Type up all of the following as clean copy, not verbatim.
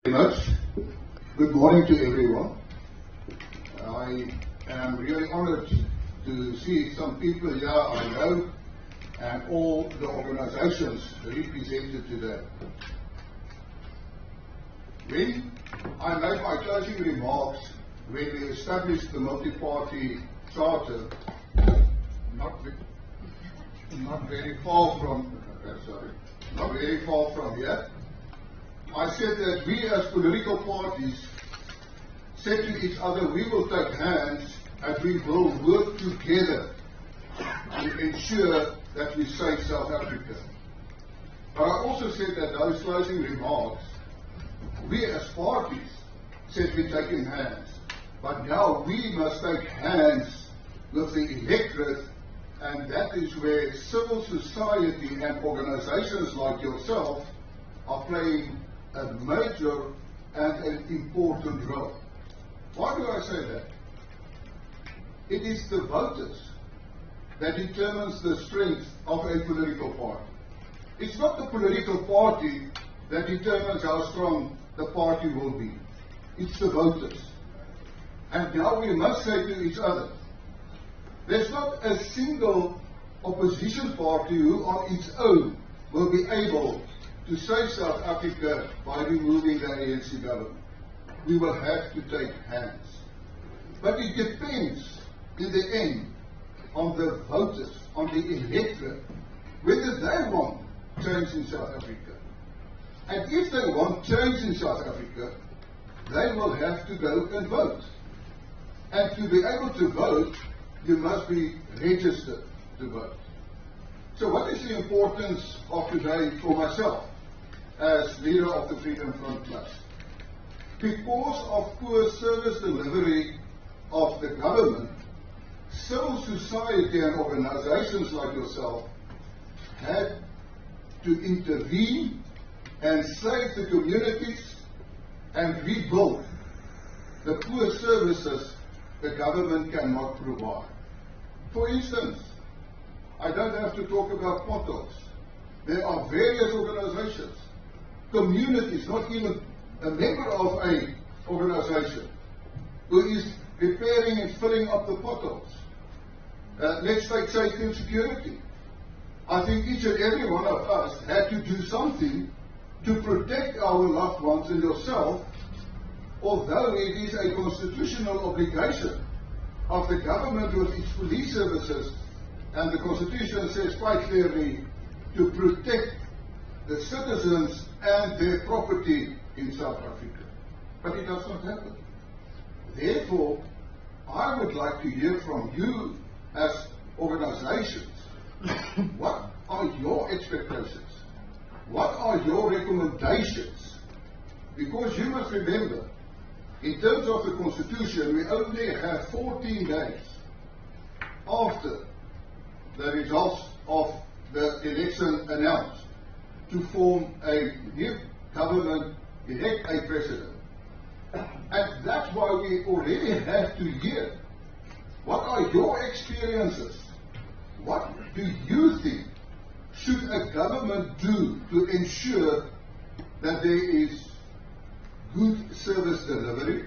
Very much. Good morning to everyone. I am really honored to see some people here I know and all the organizations represented today. When I made my closing remarks when we established the multi-party charter, not very far from here, I said that we as political parties said to each other, we will take hands and we will work together to ensure that we save South Africa. But I also said that those closing remarks, we as parties said we're taking hands. But now we must take hands with the electorate, and that is where civil society and organizations like yourself are playing a major and an important role. Why do I say that? It is the voters that determines the strength of a political party. It's not the political party that determines how strong the party will be. It's the voters. And now we must say to each other, there's not a single opposition party who on its own will be able to save South Africa by removing the ANC government. We will have to take hands. But it depends, in the end, on the voters, on the electorate, whether they want change in South Africa. And if they want change in South Africa, they will have to go and vote. And to be able to vote, you must be registered to vote. So what is the importance of today for myself as leader of the Freedom Front Plus? Because of poor service delivery of the government, civil society and organizations like yourself had to intervene and save the communities and rebuild the poor services the government cannot provide. For instance, I don't have to talk about potholes. There are various organizations, communities, not even a member of an organization, who is repairing and filling up the potholes. Let's take safety and security. I think each and every one of us had to do something to protect our loved ones and yourself, although it is a constitutional obligation of the government with its police services, and the Constitution says quite clearly to protect the citizens and their property in South Africa. But it does not happen. Therefore, I would like to hear from you as organizations, what are your expectations? What are your recommendations? Because you must remember, in terms of the Constitution, we only have 14 days after the results of the election announced to form a new government, elect a president. And that's why we already have to hear, what are your experiences? What do you think should a government do to ensure that there is good service delivery?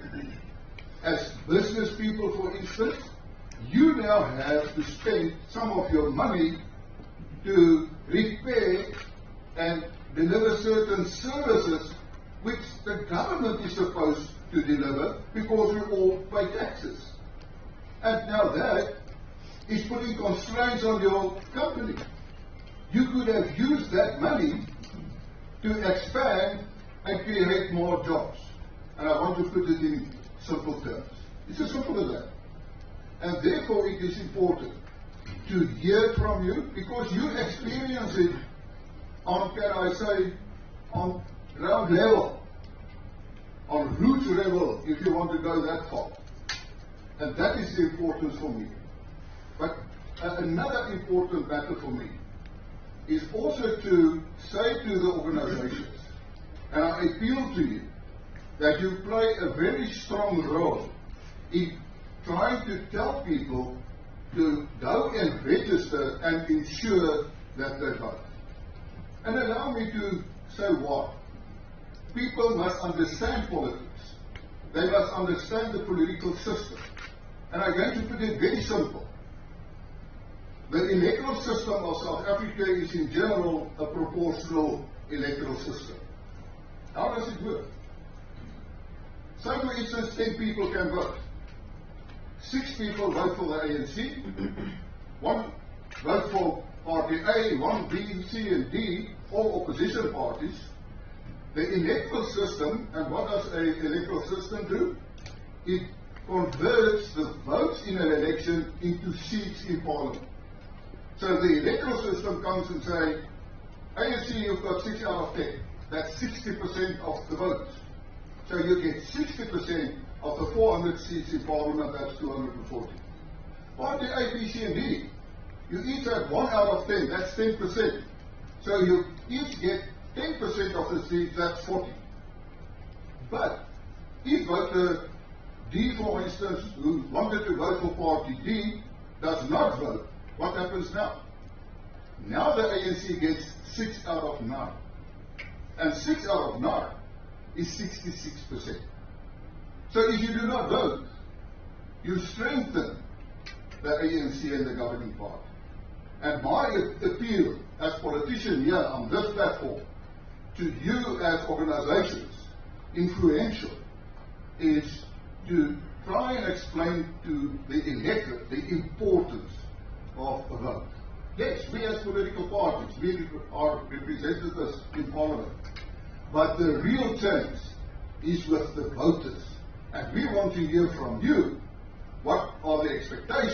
As business people, for instance, you now have to spend some of your money to repair and deliver certain services which the government is supposed to deliver because we all pay taxes. And now that is putting constraints on your company. You could have used that money to expand and create more jobs. And I want to put it in simple terms. It's as simple as that. And therefore it is important to hear from you, because you experience it on, can I say, on ground level, on root level, if you want to go that far. And that is the importance for me. But another important matter for me is also to say to the organizations, and I appeal to you, that you play a very strong role in trying to tell people to go and register and ensure that they vote. And allow me to say why. people must understand politics. They must understand the political system. And I'm going to put it very simple. The electoral system of South Africa is in general a proportional electoral system. How does it work? So for instance, 10 people can vote. 6 people vote for the ANC, 1 vote for Party A, 1 B, C and D, all opposition parties. The electoral system, and what does an electoral system do? It converts the votes in an election into seats in Parliament. So the electoral system comes and says, ANC, you've got 6 out of 10. That's 60% of the votes. So you get 60% of the 400 seats in Parliament, that's 240. Party A, B, C and D, you each have 1 out of 10, that's 10%. So you each get 10% of the seats, that's 40. But if voter D, for instance, who wanted to vote for Party D, does not vote, what happens now? Now the ANC gets 6 out of 9. And 6 out of 9 is 66%. So if you do not vote, you strengthen the ANC and the governing party. And my appeal as politician here on this platform to you as organizations, influential, is to try and explain to the electorate the importance of a vote. Yes, we as political parties, we are representatives in Parliament, but the real change is with the voters. And we want to hear from you, what are the expectations